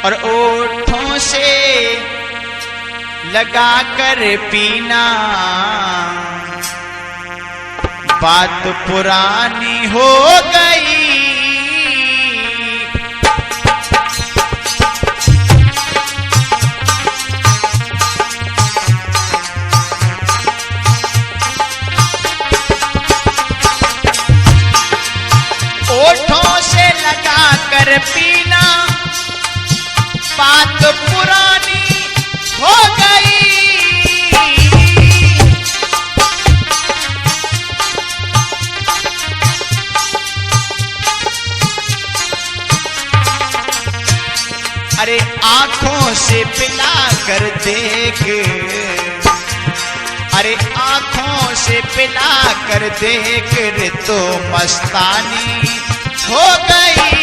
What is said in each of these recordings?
और ओठों से लगा कर पीना, बात पुरानी हो गई। ओठों से लगा कर पीना, बात पुरानी हो गई। अरे आंखों से पिला कर देख, अरे आंखों से पिला कर देख रे तो मस्तानी हो गई।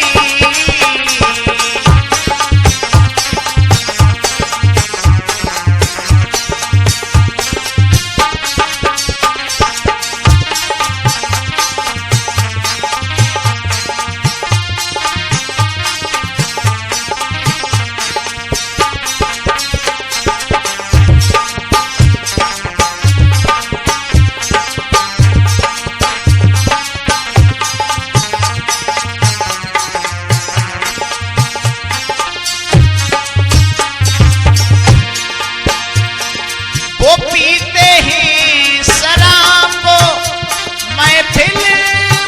पीते ही शराब को महफिल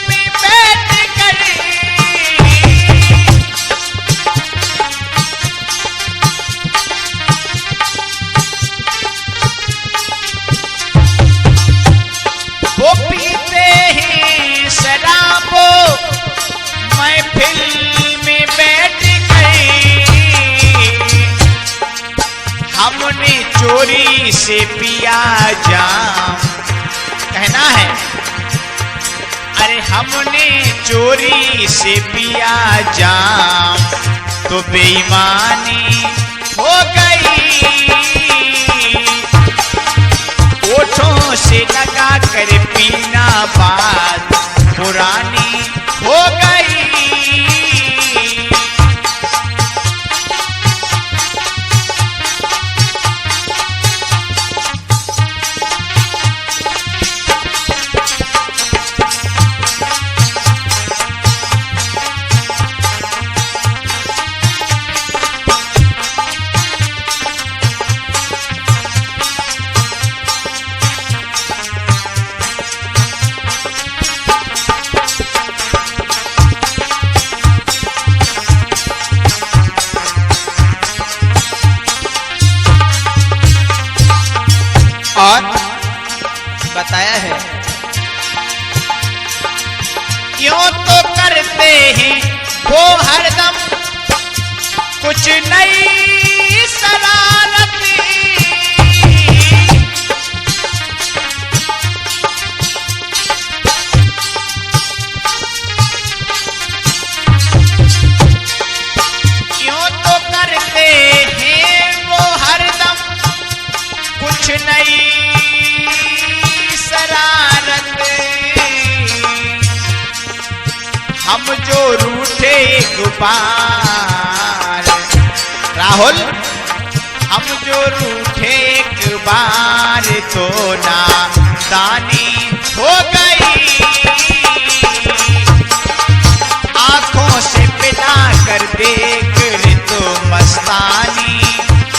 में बैठ कर, वो पीते ही शराब महफिल में बैठ कर, हमने चोरी से पिया जाम, कहना है अरे हमने चोरी से पिया जाम, तो बेईमानी हो गई। ओठों से लगा कर पीना, बात पुरानी हो गई। और बताया है क्यों तो करते हैं वो हरदम कुछ नई शरारत, क्यों तो करते हैं वो हरदम कुछ नई शरारत। हम जो रूठे एक बार, राहुल हम जो रूठे एक बार, तो नादानी हो गई। आंखों से पिला कर देख रे तो मस्तानी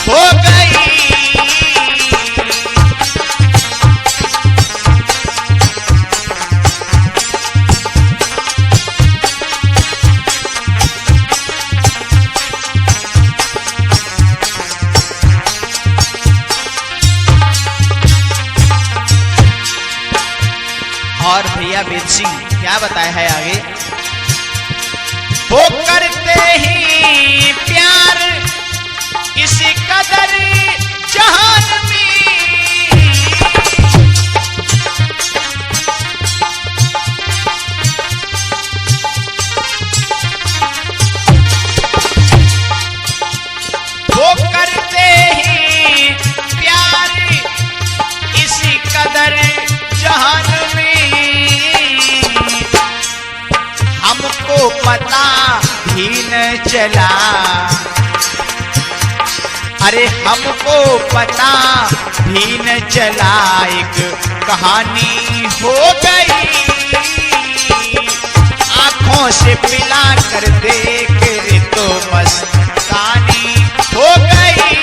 हो गई। और भैया वेद सिंह क्या बताया है आगे, वो करते ही प्यार इस कदर जहान में, वो करते ही प्यार इस कदर जहान में, हमको पता भी न चला अरे हमको पता भी न चला एक कहानी हो गई, आंखों से पिला कर देख रे तो मस्तानी हो गई।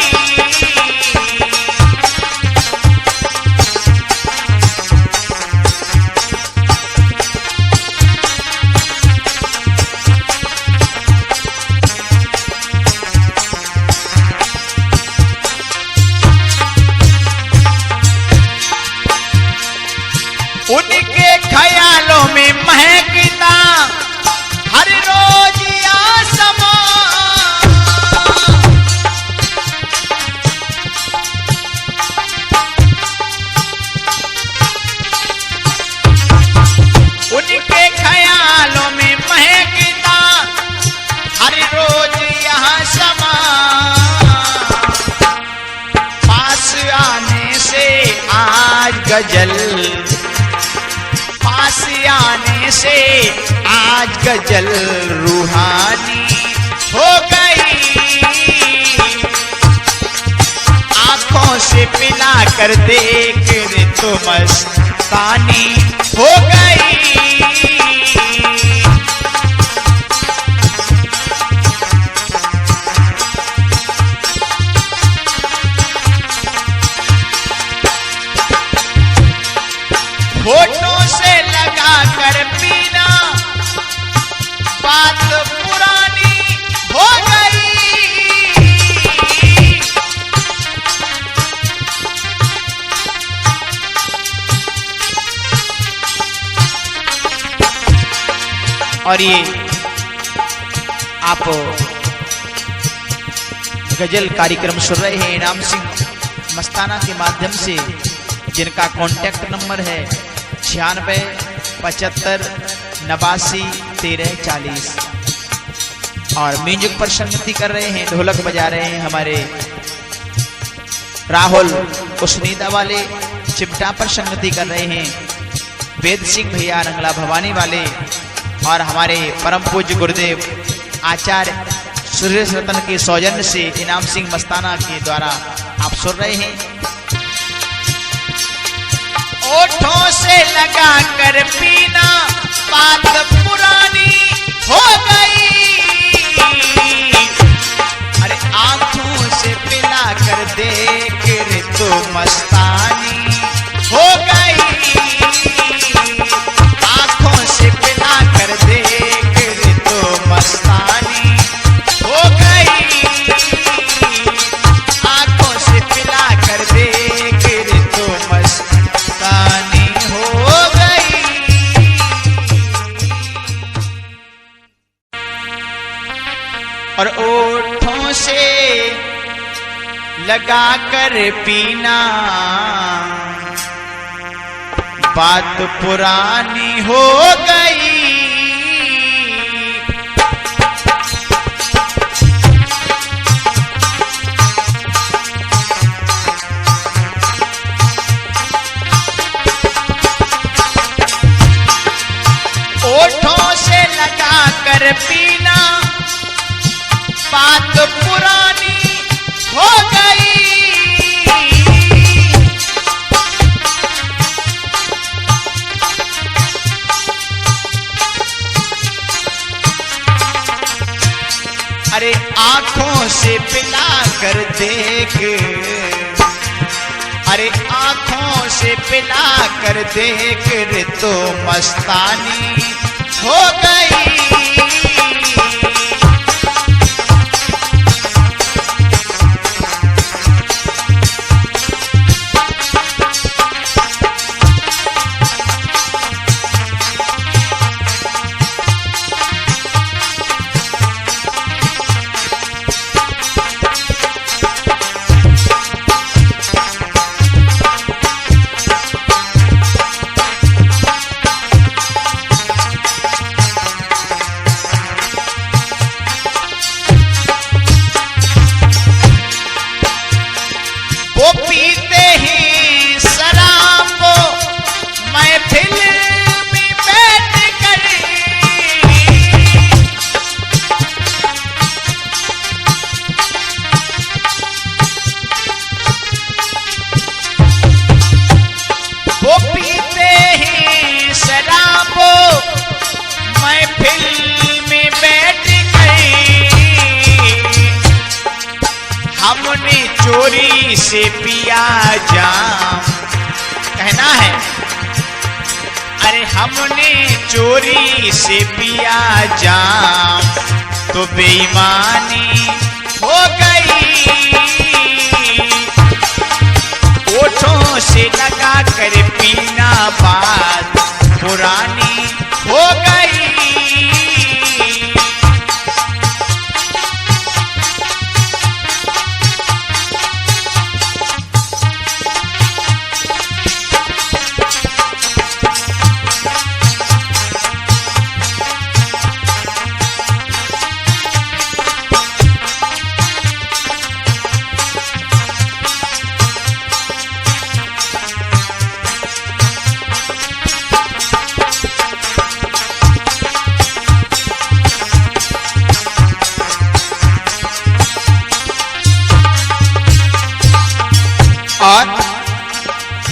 उनके ख्यालों में महकता हर रोज आसमां, उनके ख्यालों में महकता हर रोज यहाँ समा, पास आने से आज गजल, पास आने से आज गजल रूहानी हो गई, आंखों से पिला कर देख रे तो मस्तानी हो गई। होठों से लगा कर पीना बात पुरानी हो गई, और ये आप गजल कार्यक्रम सुन रहे हैं इनाम सिंह मस्ताना के माध्यम से, जिनका कॉन्टैक्ट नंबर है 96 75 89 13 40, और म्यूजिक पर संगति कर रहे हैं, ढोलक बजा रहे हैं हमारे राहुल उस्नीदा वाले, चिमटा पर संगति कर रहे हैं वेद सिंह भैया रंगला भवानी वाले, और हमारे परम पूज्य गुरुदेव आचार्य सुरेश रतन के सौजन्य से इनाम सिंह मस्ताना के द्वारा आप सुन रहे हैं। ओठों से लगा कर पीना बात पुरानी हो गई, अरे आंखों से पिला कर देख रे तो मस्तानी हो गई, आंखों से पिला कर देख रे तो मस्तानी हो गई, आंखों से पिला कर देख रे तो मस्तानी हो गई। और ओठों से लगा कर पीना बात पुरानी हो गई, ओठों से लगा कर पीना बात पुरानी हो गई, अरे आंखों से पिला कर देख, अरे आंखों से पिला कर देख रे तो मस्तानी हो गई, चोरी से पिया जाम। कहना है अरे हमने चोरी से पिया जाम तो बेईमानी हो गई, ओठों से लगा कर पीना बात पुरानी हो गई। और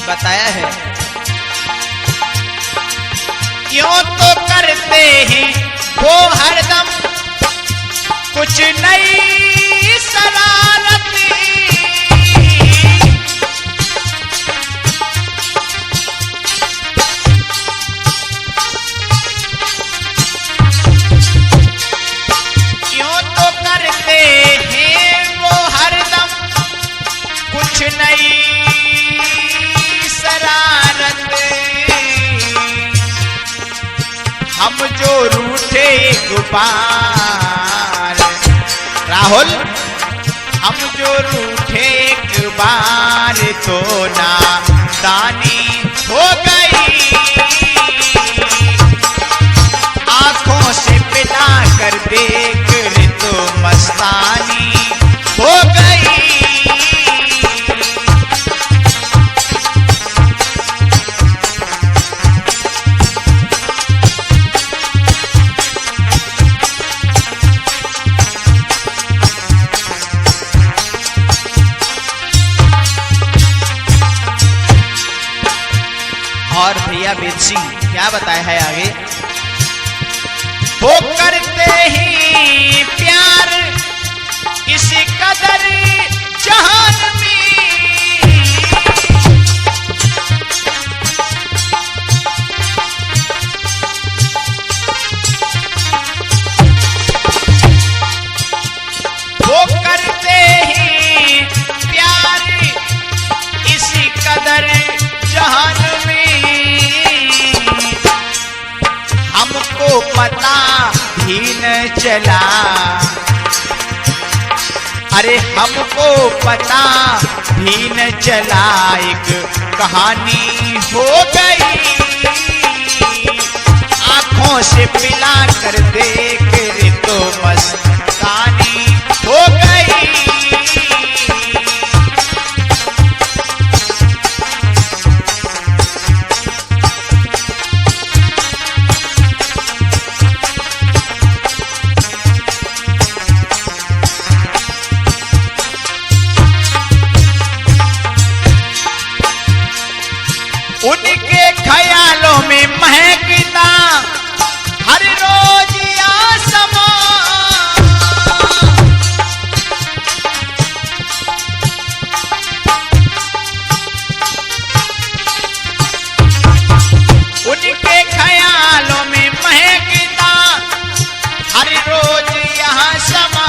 बताया है क्यों तो करते हैं वो हरदम कुछ नई शरारत, क्यों तो करते हैं वो हरदम कुछ नई शरारत। हम जो रूठे एक बार राहुल, हम जो रूठे एक बार तो नादानी हो गई, आंखों से पिला कर देख तो मस्तानी हो गई। और भैया वेद सिंह क्या बताया है आगे, वो करते ही प्यार इस कदर जहान में, वो करते ही प्यार इस कदर जहान में, हमको पता भी न चला, अरे हमको पता भी न चला एक कहानी हो गई, आंखों से पिला कर देख तो मस्तानी हो गई। उनके ख्यालों में महकता हर रोज आसमां, उनके ख्यालों में महकता हर रोज यहाँ समा,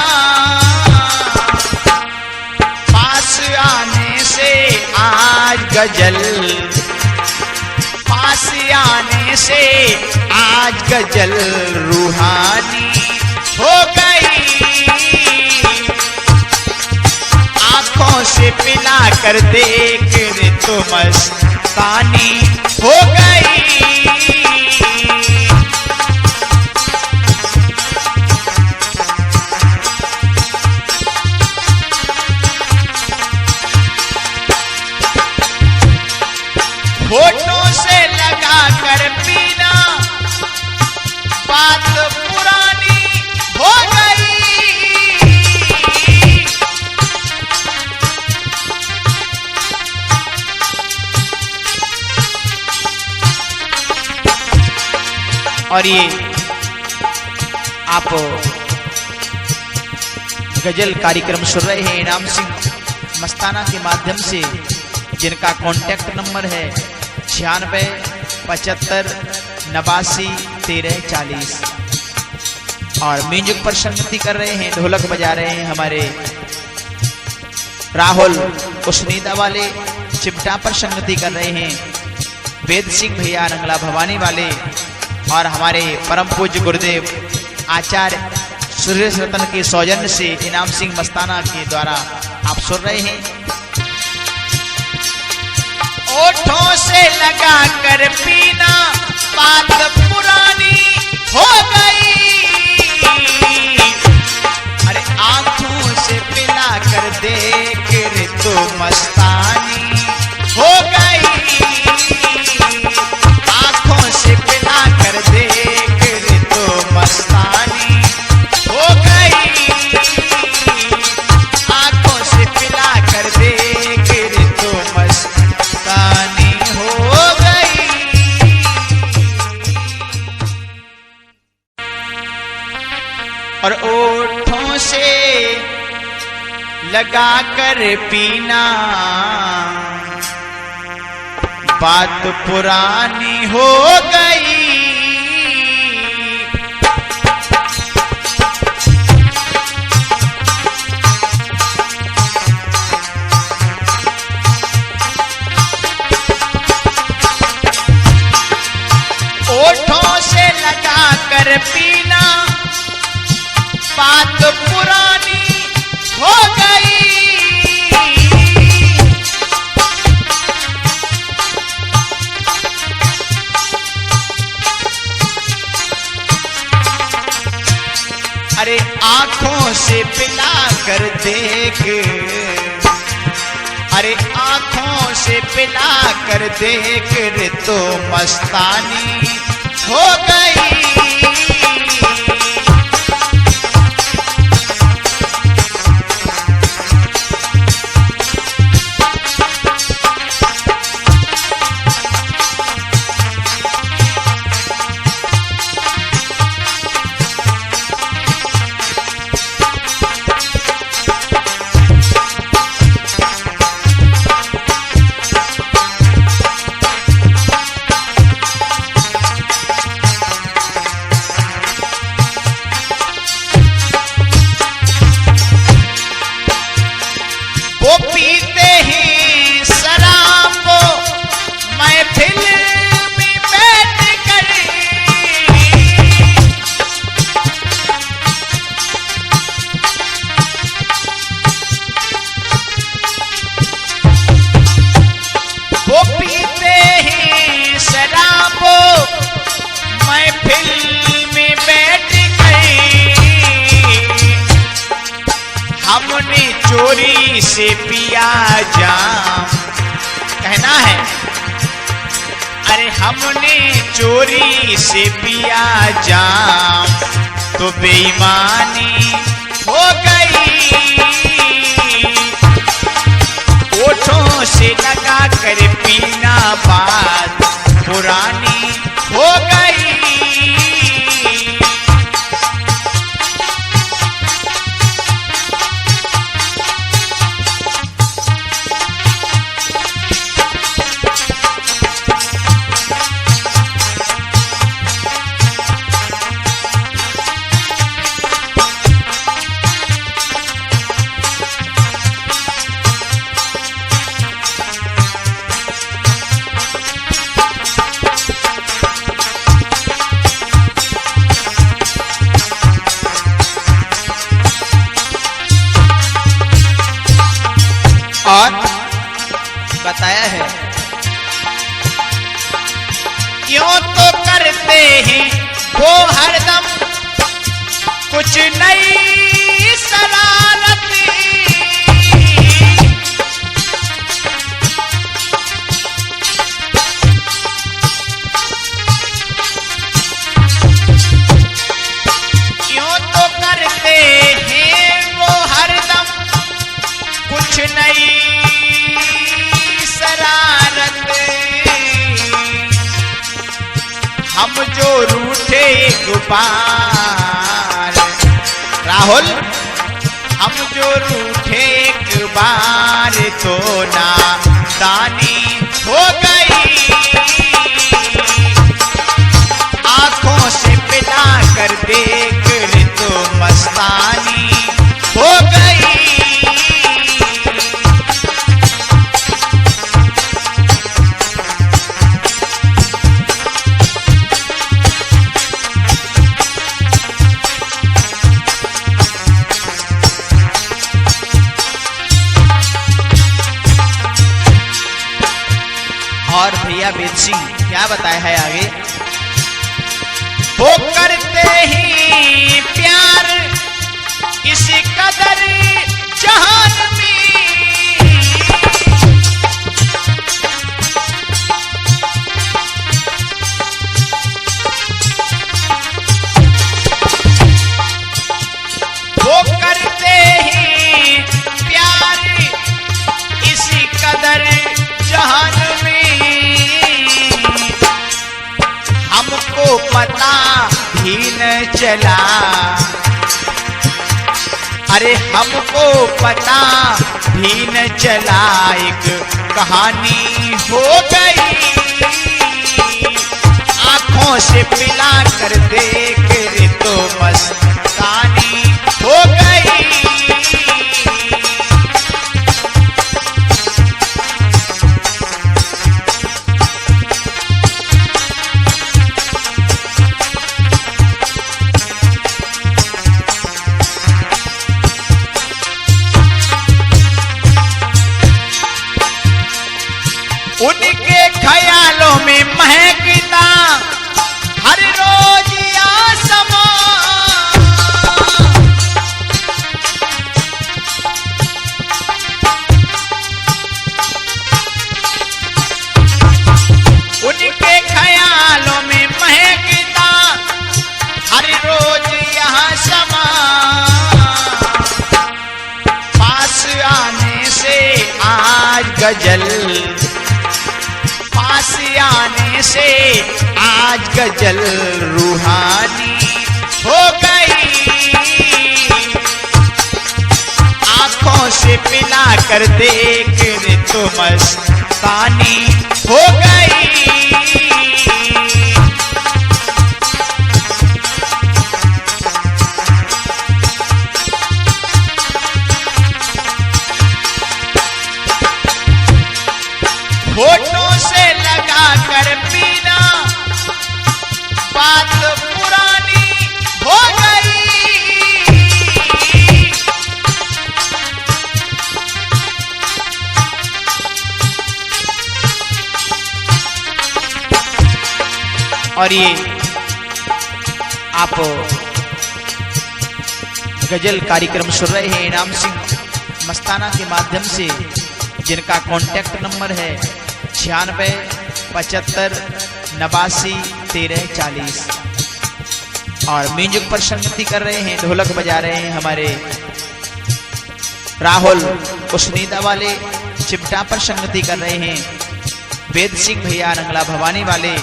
पास आने से आज गजल, पास आने से आज गजल रूहानी हो गई, आंखों से पिला कर देख तो मस्तानी हो गई। होठों से लगा कर पीना बात पुरानी हो गई, और ये आप गजल कार्यक्रम सुन रहे हैं इनाम सिंह मस्ताना के माध्यम से जिनका कॉन्टैक्ट नंबर है 96 75 89 13 40। और म्यूजिक पर संगति कर रहे हैं, ढोलक बजा रहे हैं हमारे राहुल उस्नीदा वाले, चिमटा पर संगति कर रहे हैं वेद सिंह भैया रंगला भवानी वाले, और हमारे परम पूज्य गुरुदेव आचार्य सुरेश रतन के सौजन्य से इनाम सिंह मस्ताना के द्वारा आप सुन रहे हैं। ओठों से लगा कर पीना बात पुरानी हो गई, अरे आंखों से पिला कर देख रे तो मस्तानी हो गई, आंखों से पिला कर देख रे तो मस्तानी हो गई, आंखों से पिला कर देख रे तो मस्तानी हो गई। और ओठों से लगा कर पीना बात पुरानी हो गई, ओठों से लगा कर पीना बात पुरानी हो गई, अरे आंखों से पिला कर देख, अरे आंखों से पिला कर देख रे तो मस्तानी हो गई, पीते ही शराब महफिल में बैठ कर, वो पीते ही शराब महफिल में बैठ कर, हमने चोरी से पिया जाम, कहना है अरे हमने चोरी से पिया जाम तो बेईमानी हो गई, ओठों से लगा कर पीना बात पुरानी हो गई, और बताया है क्यों तो करते हैं वो हरदम कुछ नई शरारत, क्यों तो करते हैं वो हरदम कुछ नई शरारत, हम जो रूठे एक बार राहुल हम जो रूठे एक बार तो ना दानी हो गई, आंखों से पिला कर देख रे तो मस्तानी हो गई। और भैया वेद सिंह क्या बताया है आगे, वो करते ही प्यार इस कदर जहान में, वो करते ही प्यार इस कदर जहान में, हमको पता भी न चला, अरे हमको पता भी न चला, एक कहानी हो गई, आंखों से पिला कर देख रे तो मस्तानी हो गई। उनके ख्यालों में महकता हर रोज आसमां, उनके ख्यालों में महकता हर रोज यहाँ समा, पास आने से आज गजल, पास आने से आज गजल रूहानी हो गई, आंखों से पिला कर देख रे तो मस्तानी हो गई। होठों से लगा कर पीना बात पुरानी हो गई, और ये आप गजल कार्यक्रम सुन रहे हैं इनाम सिंह मस्ताना के माध्यम से, जिनका कॉन्टैक्ट नंबर है 96 75 89 13 40, और म्यूजिक पर संगति कर रहे हैं, ढोलक बजा रहे हैं हमारे राहुल उस्नीदा वाले, चिमटा पर संगति कर रहे हैं वेद सिंह भैया रंगला भवानी वाले,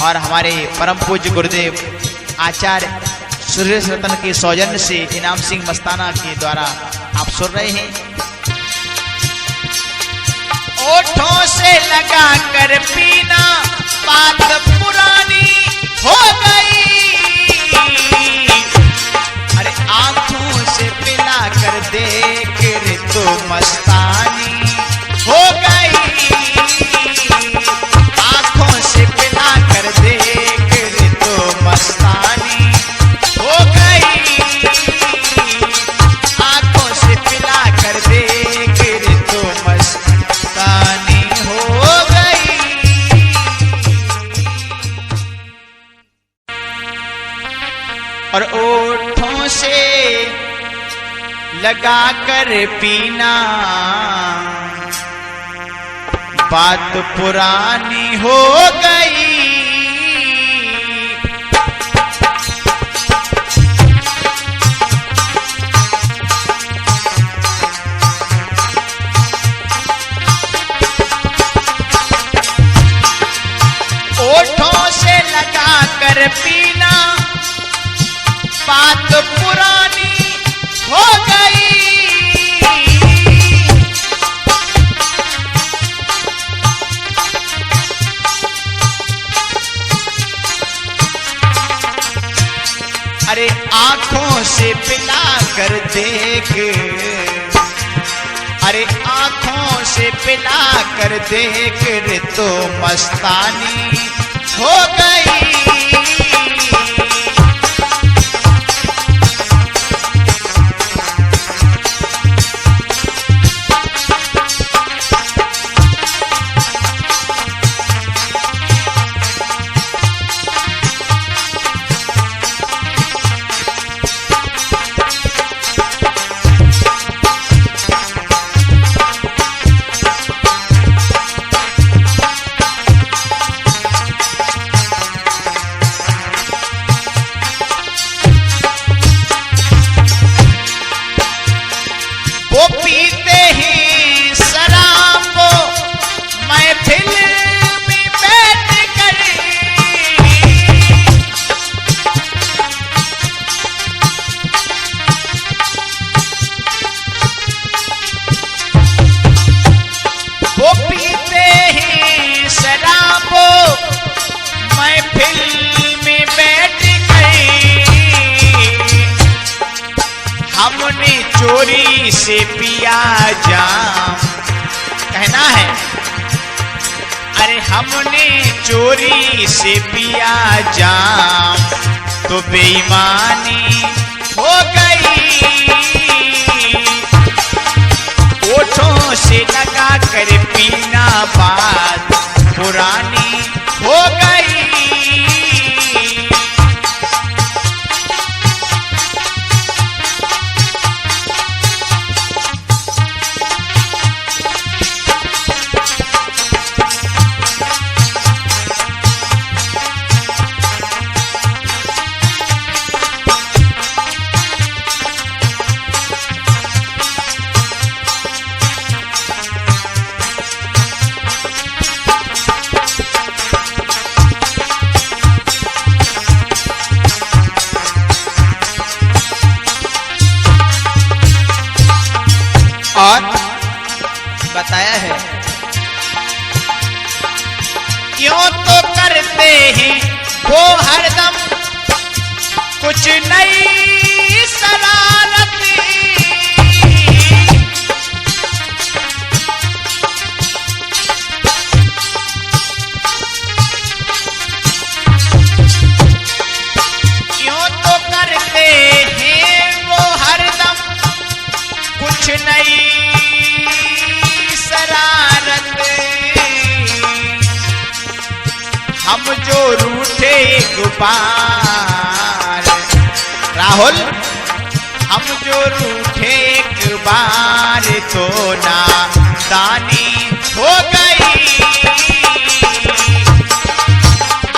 और हमारे परम पूज्य गुरुदेव आचार्य सुरेश रतन के सौजन्य से इनाम सिंह मस्ताना के द्वारा आप सुन रहे हैं। ओठों से लगा कर पीना बात पुरानी हो गई, अरे आंखों से पिला कर देख रे तो मस्तानी हो गई, आंखों से पिला कर देख रे तो मस्तानी हो गई, आंखों से पिला कर देख रे तो मस्तानी हो गई। और ओठों से लगा कर पीना बात पुरानी हो गई, ओठों से लगा कर पीना बात पुरानी हो गई, पिला कर देख, अरे आंखों से पिला कर देख रे तो मस्तानी हो गई। पीते ही शराब महफिल में बैठ कर, वो पीते ही शराब महफिल में बैठ कर, हमने चोरी से पिया जाम, कहना है अरे हमने चोरी से पिया जाम तो बेईमानी हो गई। ओठों से लगा कर पीना बात पुरानी हो गई। और बताया है क्यों तो करते हैं वो हरदम कुछ नई शरारत, क्यों तो करते हैं वो हरदम कुछ नई शरारत। हम जो रूठे एक बार राहुल, हम जो रूठे एक बार तो नादानी हो गई।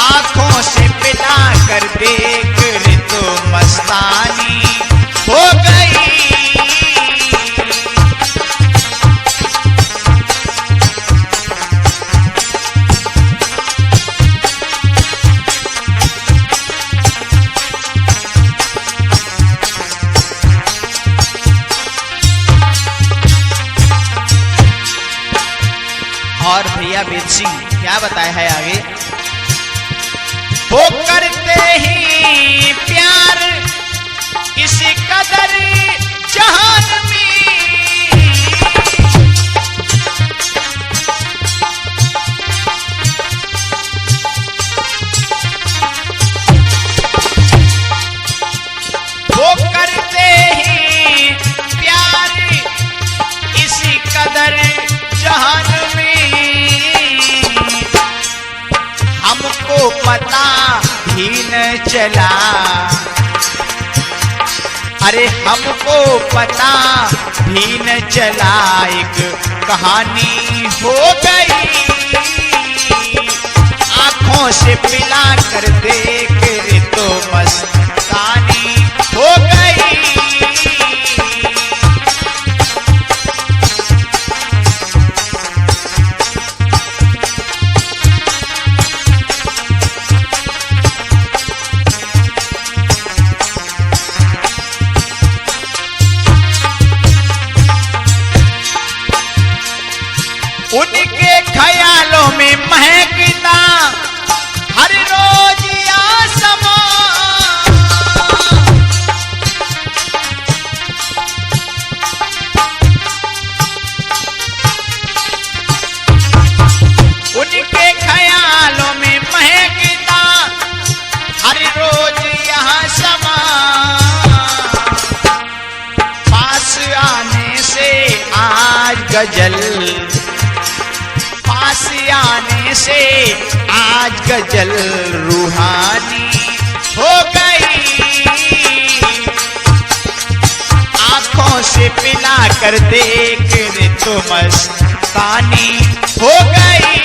आंखों से पिला कर देख रे तो मस्तानी हो गई। और भैया वेद सिंह क्या बताया है आगे, वो करते ही प्यार इस कदर जहान में, वो करते ही प्यार इस कदर जहान में, हमको पता भी न चला, अरे हमको पता भी न चला एक कहानी हो गई। आंखों से पिला कर देख रे तो मस्तानी हो गई। उनके ख्यालों में महकता हर रोज आसमां, गजल, पास आने से आज गजल रूहानी हो गई। आंखों से पिला कर देख रे तो मस्तानी हो गई।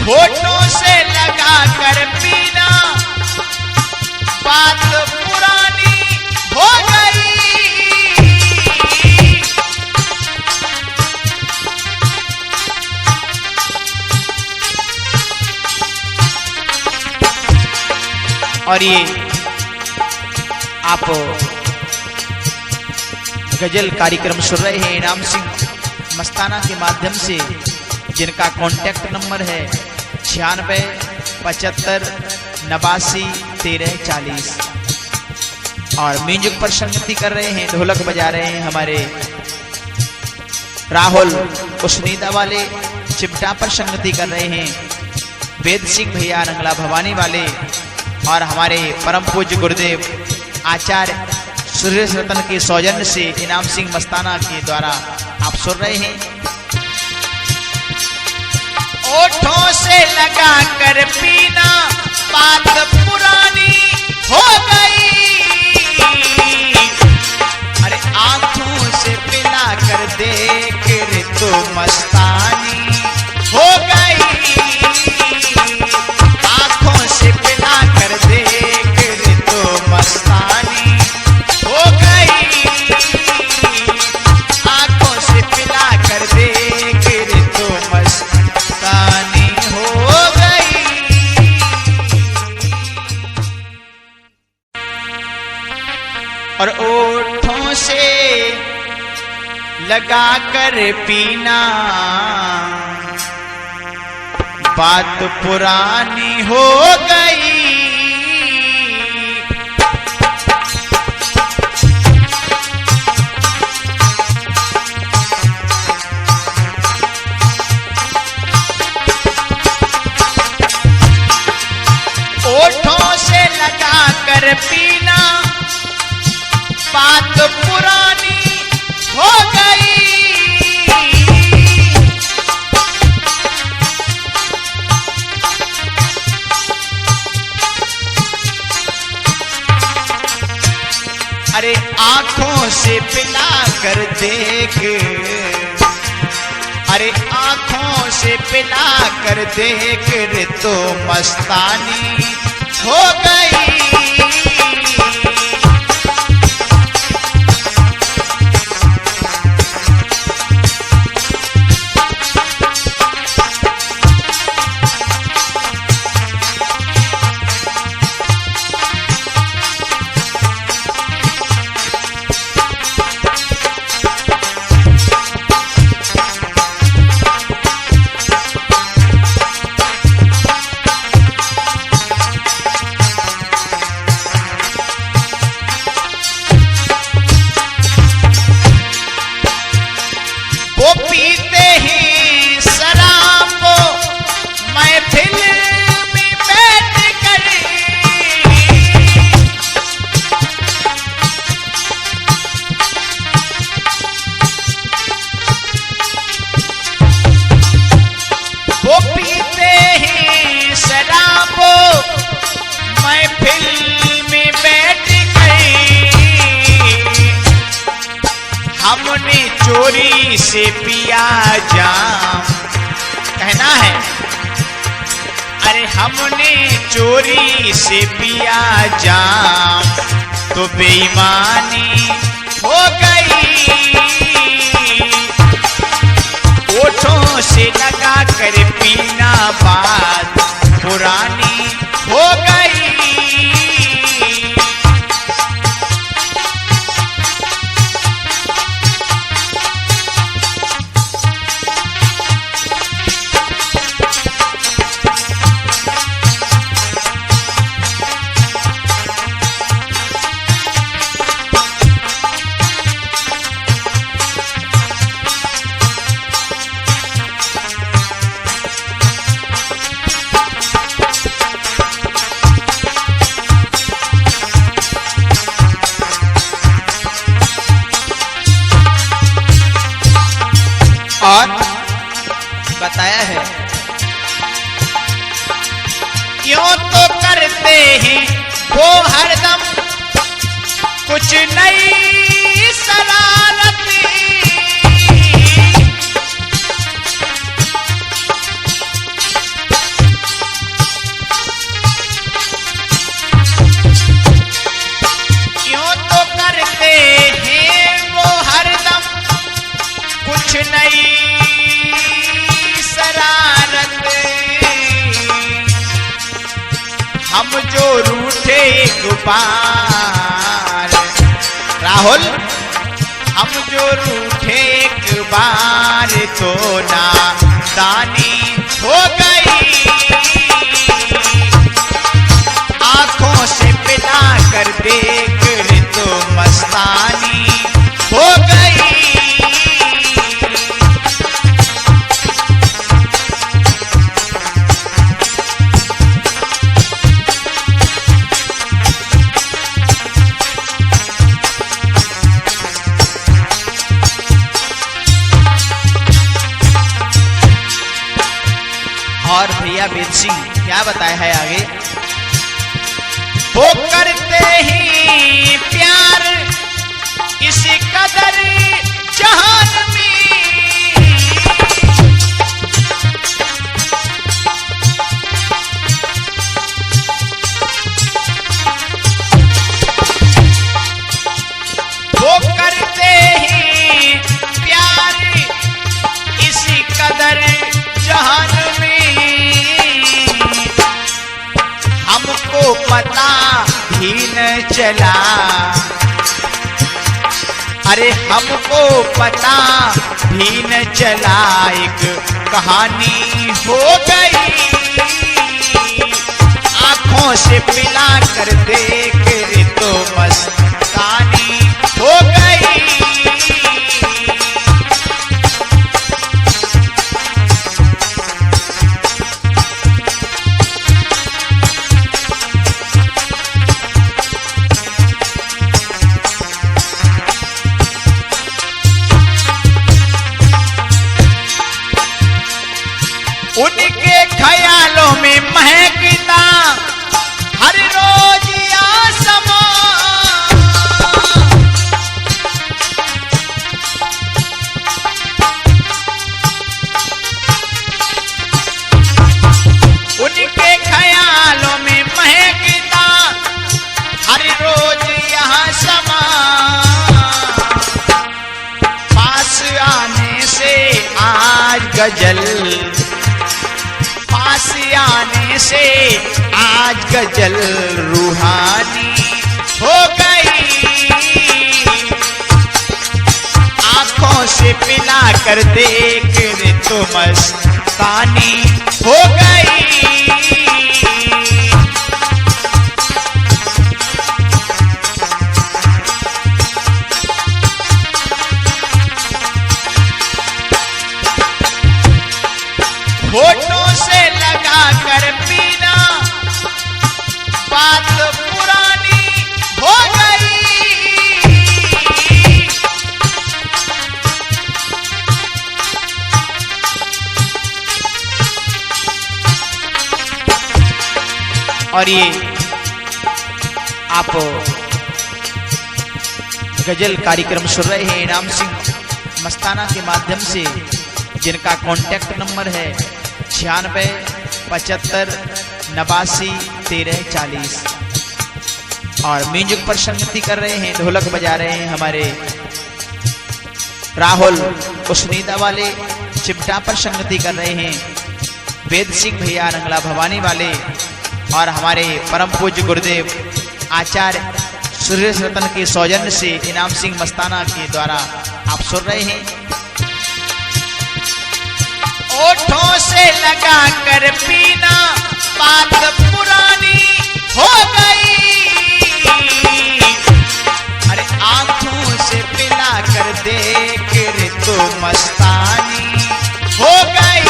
होठों से लगा कर पीना बात पुरानी हो गई। और ये आप गजल कार्यक्रम सुन रहे हैं इनाम सिंह मस्ताना के माध्यम से, जिनका कॉन्टैक्ट नंबर है 96 75 89 13 40। और म्यूजिक पर संगति कर रहे हैं, ढोलक बजा रहे हैं हमारे राहुल उस्नीदा वाले, चिमटा पर संगति कर रहे हैं वेद सिंह भैया रंगला भवानी वाले, और हमारे परम पूज्य गुरुदेव आचार्य सुरेश रतन के सौजन्य से इनाम सिंह मस्ताना के द्वारा आप सुन रहे हैं। ओठों से लगा कर पीना बात पुरानी हो गई। अरे आंखों से पिला कर देख रे तो मस्तानी हो गई। आंखों से पिला कर देख रे तो मस्तानी हो गई। आंखों से पिला कर देख रे तो मस्तानी हो गई। और ओठों से लगा कर पीना बात पुरानी हो गई। ओठों से लगा कर पीना बात पुरानी हो गई। अरे आंखों से पिला कर देख, अरे आंखों से पिला कर देख रे तो मस्तानी हो गई। वो पीते ही शराब महफिल में बैठ कर, वो पीते ही शराब महफिल में बैठ कर हमने चोरी से पिया जाम, कहना है। अरे हमने चोरी से पिया जाम तो बेईमानी हो गई। ओठों से लगा कर पीना बात पुरानी हो गई। बताया है, क्यों तो करते हैं वो हरदम कुछ नई शरारत, क्यों तो करते हैं वो हरदम कुछ नई शरारत। हम जो रूठे एक बार, राहुल, हम जो रूठे एक बार तो नादानी हो गई, आंखों से पिला कर देख तो मस्तानी हो गई। और भैया वेद सिंह क्या बताया है आगे, वो करते ही प्यार इस कदर जहान में, वो करते ही प्यार इस कदर जहान में, हमको पता भी न चला, अरे हमको पता भी न चला, एक कहानी हो गई, आंखों से पिला कर देख तो मस्तानी हो गई। उनके ख्यालों में महकता हर रोज आसमां, उनके ख्यालों में महकता हर रोज यहाँ समा, पास आने से आज गजल, पास आने से आज गजल रूहानी हो गई, आंखों से पिला कर देख तो मस्तानी हो गई। होठों से लगा कर पीना बात पुरानी हो गई, और ये आप गजल कार्यक्रम सुन रहे हैं इनाम सिंह मस्ताना के माध्यम से, जिनका कॉन्टैक्ट नंबर है 96 75 89 13 40, और म्यूजिक पर संगति कर रहे हैं, ढोलक बजा रहे हैं हमारे राहुल उस्नीदा वाले, चिमटा पर संगति कर रहे हैं वेद सिंह भैया रंगला भवानी वाले, और हमारे परम पूज्य गुरुदेव आचार्य सुरेश रतन के सौजन्य से इनाम सिंह मस्ताना के द्वारा आप सुन रहे हैं। ओठों से लगा कर पीना बात पुरानी हो गई, अरे आंखों से पिला कर देख रे तो मस्तानी हो गई,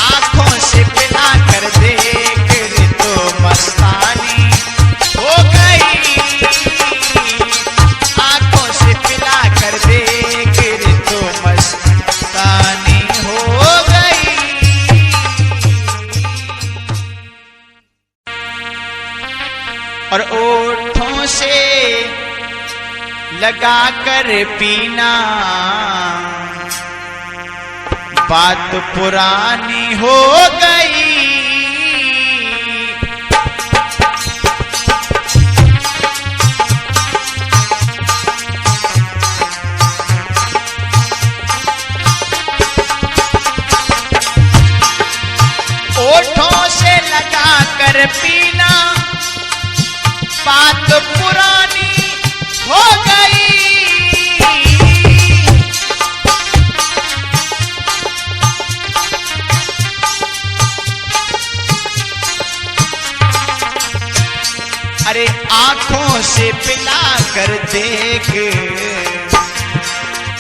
आंखों से पिला कर देख रे तो मस्तानी हो गई, आंखों से पिला कर देख रे तो मस्तानी लगा कर पीना, बात पुरानी हो गई। ओठों से लगा कर पीना, बात पुरानी हो गई। अरे आंखों से पिला कर देख,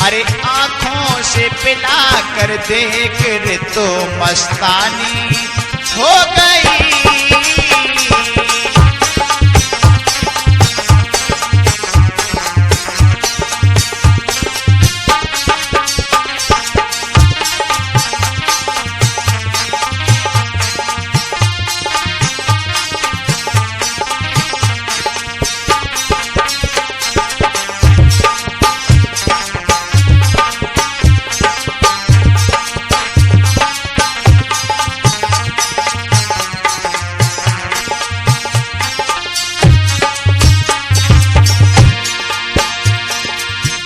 अरे आंखों से पिला कर देख रे तो मस्तानी हो गई।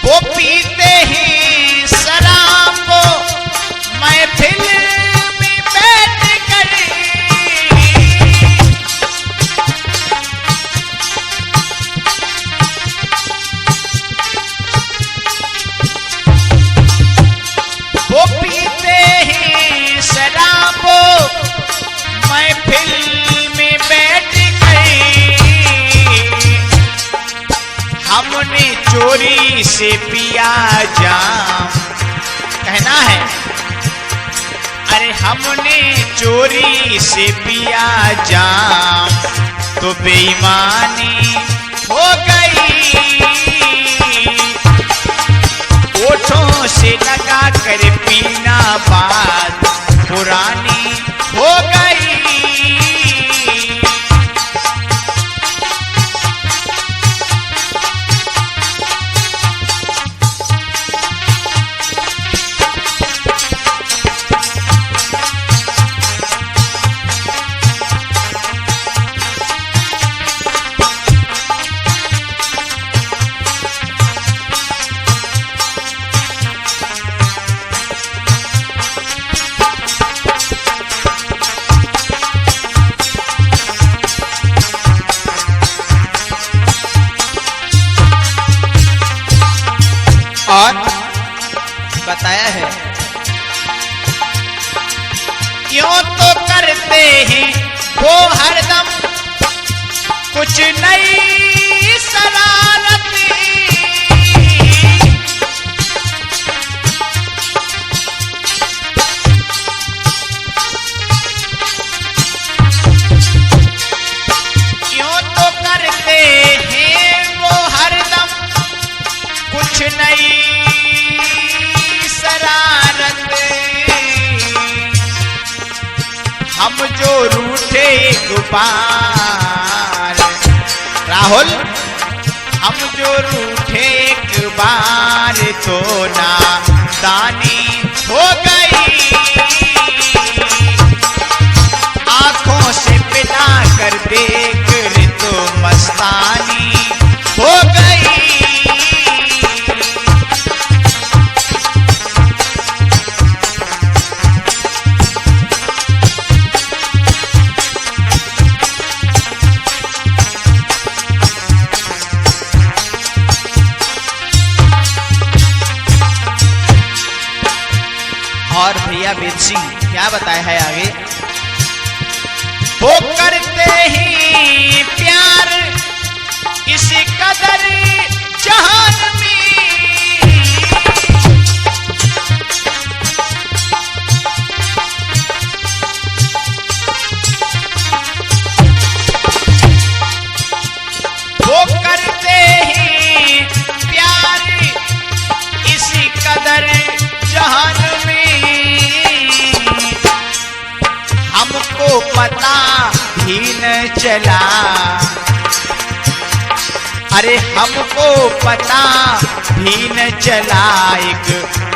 वो पीते ही शराब महफिल में बैठ कर, वो पीते ही शराब महफिल में बैठ कर, हमने चोरी से पिया जाम, कहना है। अरे हमने चोरी से पिया जाम, तो बेईमानी हो गई। ओठों से लगा कर पीना, बात पुरानी हो गई। और बताया है, यूं तो करते हैं वो हरदम कुछ नई शरारत, यूं तो करते हैं वो हरदम कुछ नई शरारत। हम जो रूठे एक बार, राहुल, हम जो रूठे एक बार तो नादानी हो गई। आंखों से पिला कर देख रे तो मस्तानी हो गई। और भैया वेद सिंह क्या बताया है आगे, वो करते ही प्यार इस कदर जहान में, वो करते ही प्यार इस कदर जहान में, हमको पता ही न चला। अरे हमको पता भी न चला, एक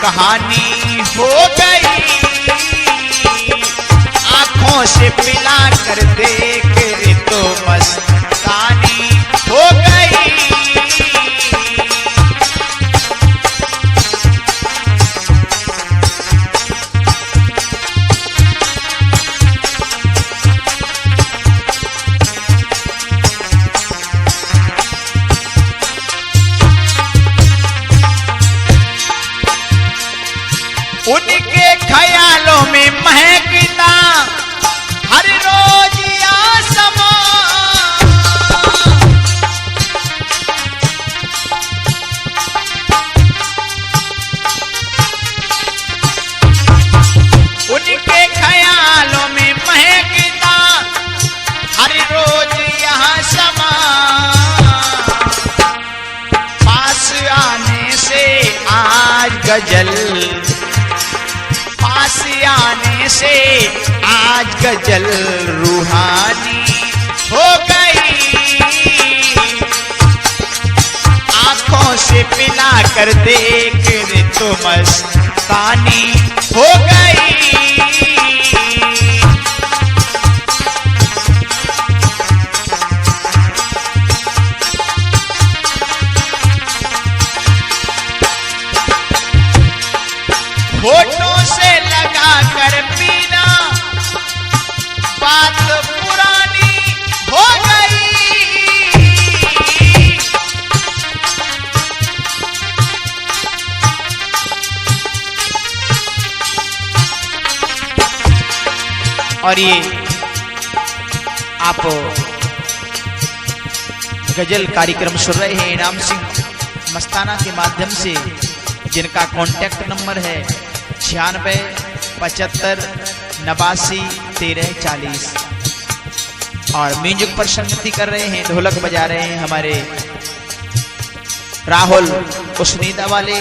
कहानी हो गई। आंखों से पिला कर देख रे तो मस्तानी हो गई। उनके ख्यालों में महकता हर रोज आसमां, उनके ख्यालों में महकता हर रोज यहाँ समा। पास आने से आज गजल, पास आने से आज गजल रूहानी हो गई। आंखों से पिला कर देख रे तो मस्तानी हो गई। होठों से लगा कर पीना बात पुरानी हो गई। और ये आप गजल कार्यक्रम सुन रहे हैं इनाम सिंह मस्ताना के माध्यम से, जिनका कॉन्टैक्ट नंबर है 96 75 89 13 40। और म्यूजिक पर संगति कर रहे हैं, ढोलक बजा रहे हैं हमारे राहुल उस्नीदा वाले,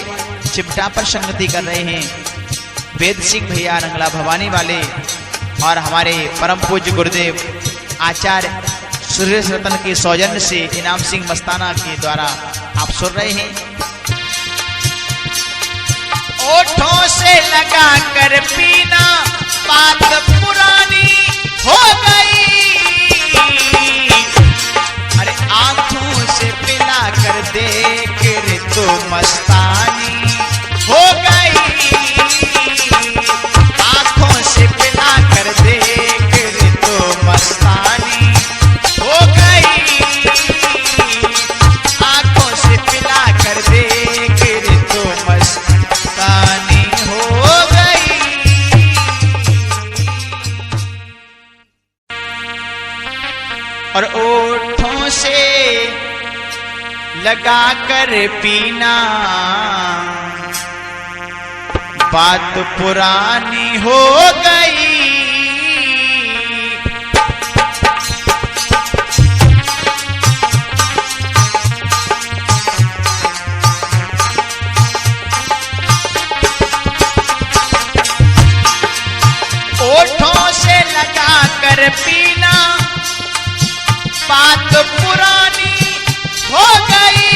चिमटा पर संगति कर रहे हैं वेद सिंह भैया रंगला भवानी वाले, और हमारे परम पूज्य गुरुदेव आचार्य सुरेश रतन के सौजन्य से इनाम सिंह मस्ताना के द्वारा आप सुन रहे हैं। ओठों से लगा कर पीना बात पुरानी हो गई। अरे आंखों से पिला कर देख रे तो मस्तानी हो गई। आंखों से पिला कर देख रे तो मस्तानी हो गई। आंखों से पिला कर देख रे तो मस्तानी हो गई। और ओठों से लगा कर पीना बात पुरानी हो गई। ओठों से लगा कर पीना बात पुरानी हो गई।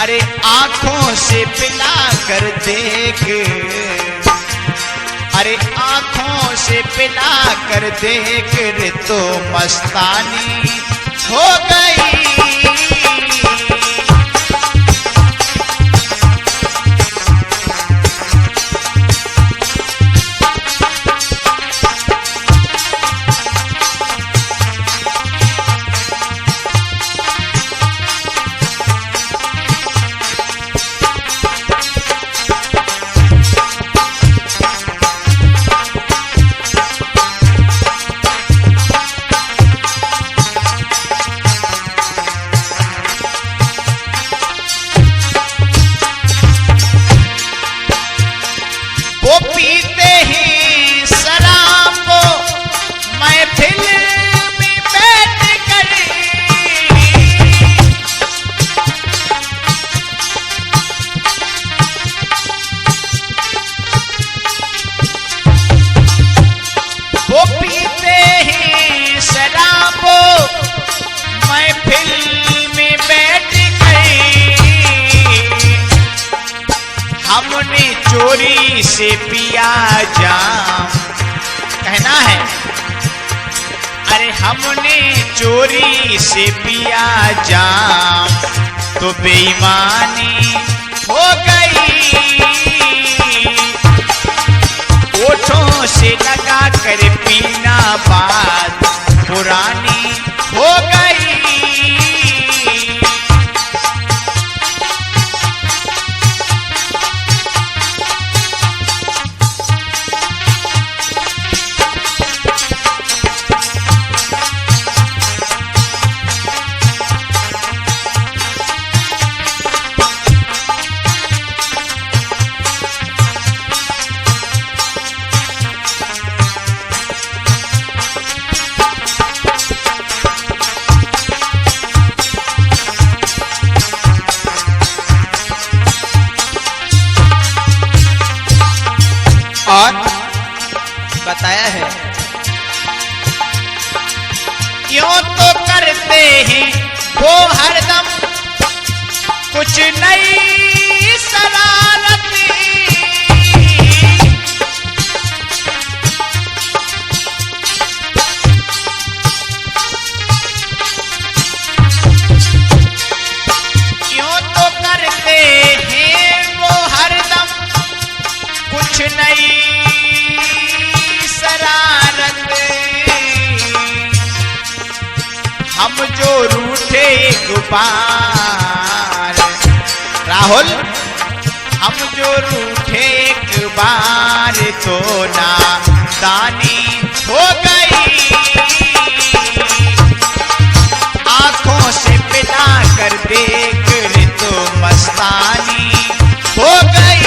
अरे आंखों से पिला कर देख, अरे आंखों से पिला कर देख रे तो मस्तानी हो गई। चोरी से पिया जाम, कहना है अरे हमने चोरी से पिया जाम तो बेईमानी हो गई, ओठों से लगा कर पीना बात पुरानी हो गई। और बताया है क्यों तो करते हैं वो हरदम कुछ नई शरारत, क्यों तो करते हैं वो हरदम कुछ नई शरारत, हम जो रूठे एक बार, राहुल हम जो रूठे एक बार तो नादानी हो गई, आंखों से पिला कर देख तो मस्तानी हो गई।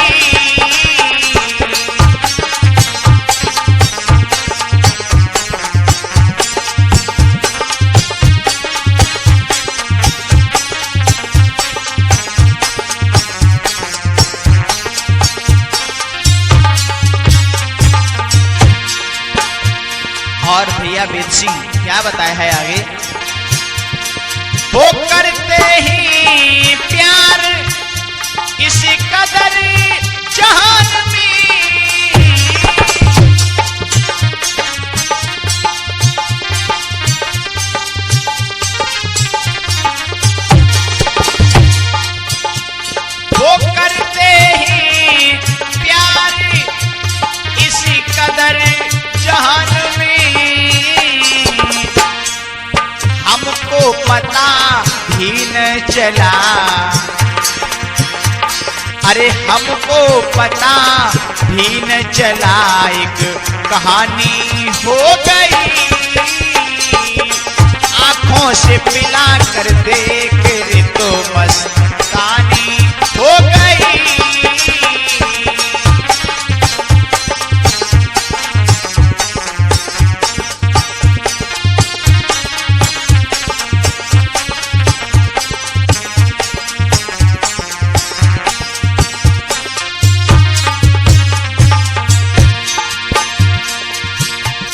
और भैया वेद सिंह क्या बताया है आगे, वो करते ही प्यार इस कदर जहान में, वो करते ही प्यार इस कदर जहान में, हमको पता भी न चला, अरे हमको पता भी न चला एक कहानी हो गई, आंखों से पिला कर देख तो मस्तानी हो गई।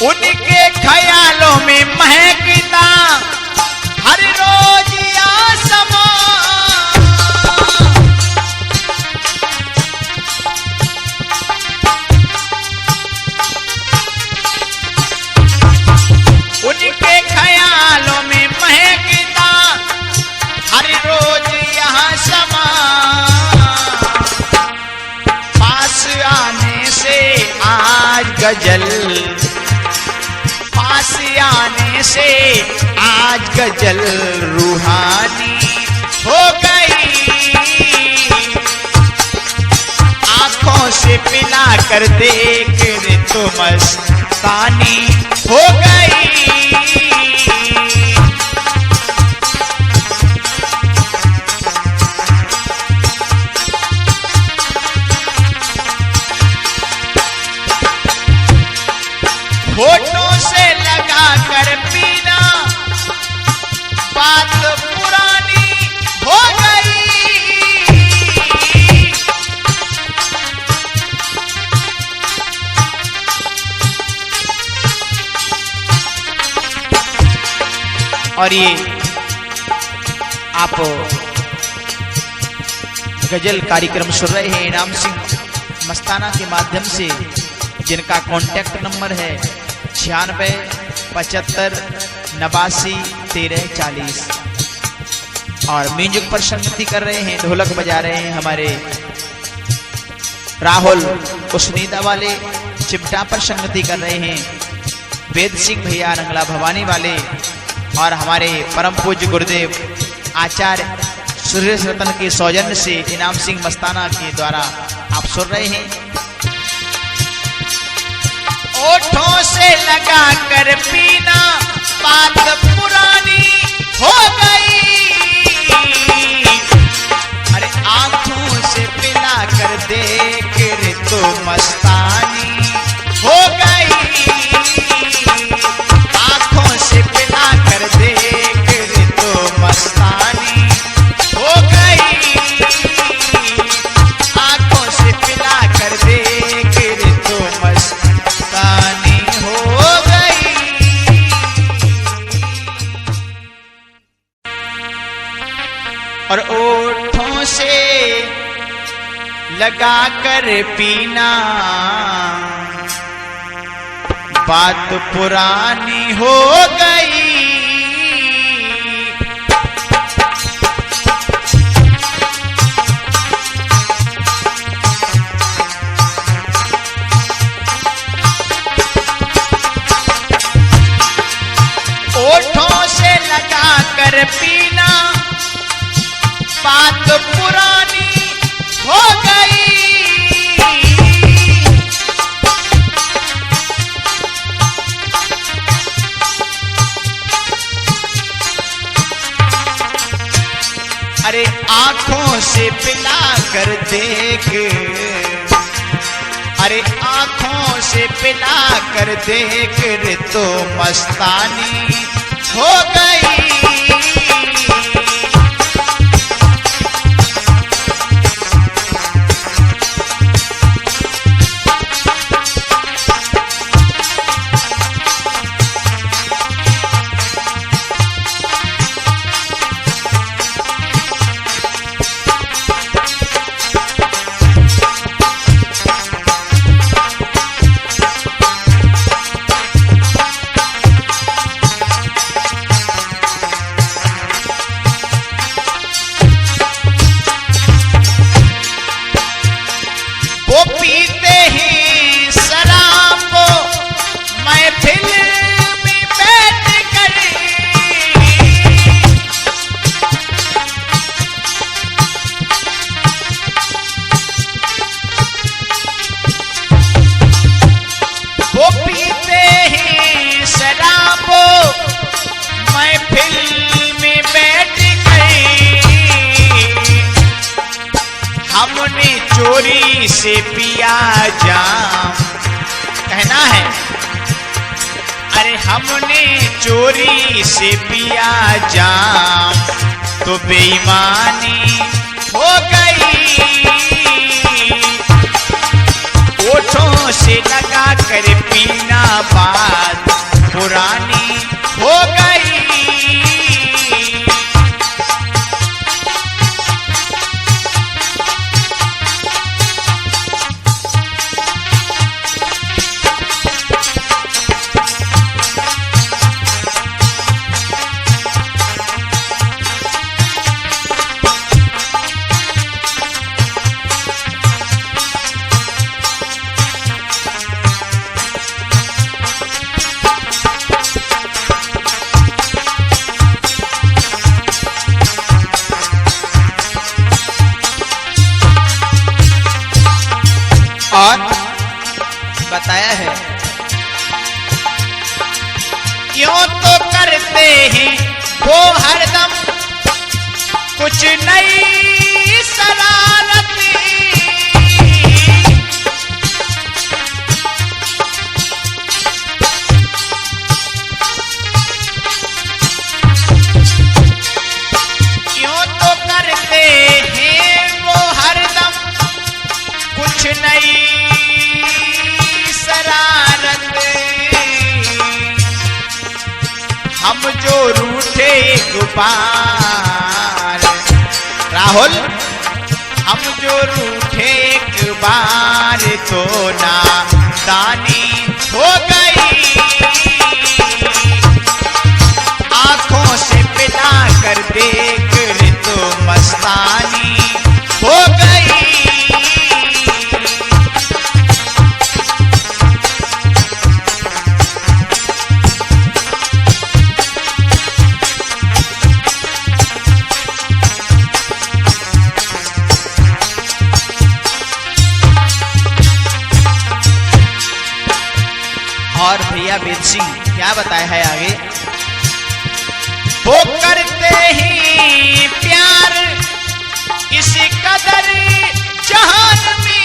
उनके ख्यालों में महकता हर रोज आसमां, उनके ख्यालों में महकता हर रोज यहाँ समा, पास आने से आज गजल, पास आने से आज गजल रूहानी हो गई, आंखों से पिला कर देख तो मस्तानी हो गई। होठों से लगा कर पीना बात पुरानी हो गई, और ये आप गजल कार्यक्रम सुन रहे हैं इनाम सिंह मस्ताना के माध्यम से जिनका कांटेक्ट नंबर है 96 75 89 13 40। और म्यूजिक पर संगति कर रहे हैं, ढोलक बजा रहे हैं हमारे राहुल उस्नीदा वाले। चिमटा पर संगति कर रहे हैं वेद सिंह भैया रंगला भवानी वाले। और हमारे परम पूज्य गुरुदेव आचार्य सुरेश रतन के सौजन्य से इनाम सिंह मस्ताना के द्वारा आप सुन रहे हैं। ओठों से लगा कर पीना बात पुरानी हो गई, अरे आंखों से पिला कर देख रे तो मस्तानी हो गई, आंखों से पिला कर देख रे तो मस्तानी हो गई, आंखों से पिला कर देख रे तो मस्तानी हो गई। और ओठों से लगा कर पीना बात पुरानी हो गई, ओठों से लगा कर पीना बात पुरानी हो गई, अरे आंखों से पिला कर देख, अरे आंखों से पिला कर देख रे तो मस्तानी हो गई, चोरी से पिया जाम, कहना है अरे हमने चोरी से पिया जाम तो बेईमानी हो गई, ओठों से लगा कर पीना बात पुरानी हो गई, और बताया है क्यों तो करते हैं वो हरदम कुछ नई शरारत, क्यों तो करते हैं वो हरदम कुछ नई शरारत, हम जो रूठे एक बार राहुल, हम जो रूठे एक बार तो ना दानी हो गई, आंखों से पिला कर देख रे तो मस्तानी हो गई। और भैया वेद सिंह क्या बताया है आगे, वो करते ही प्यार इस कदर जहान में,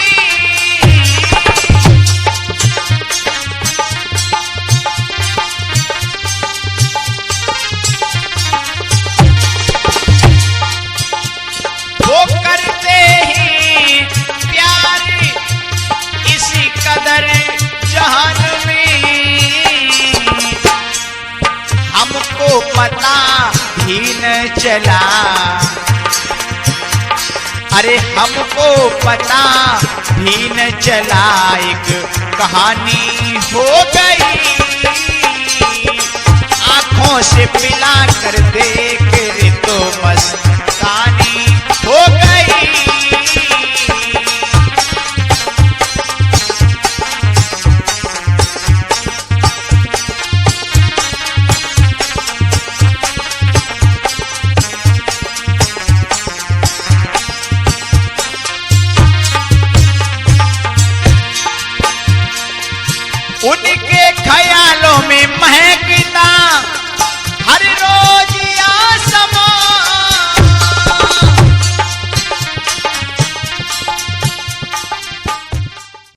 वो करते ही प्यार इस कदर जहान में, हमको पता ही न चला, अरे हमको पता भी न चला, एक कहानी हो गई, आंखों से पिला कर देख रे तो मस्तानी हो गई। उनके ख्यालों में महकता हर रोज आसमां,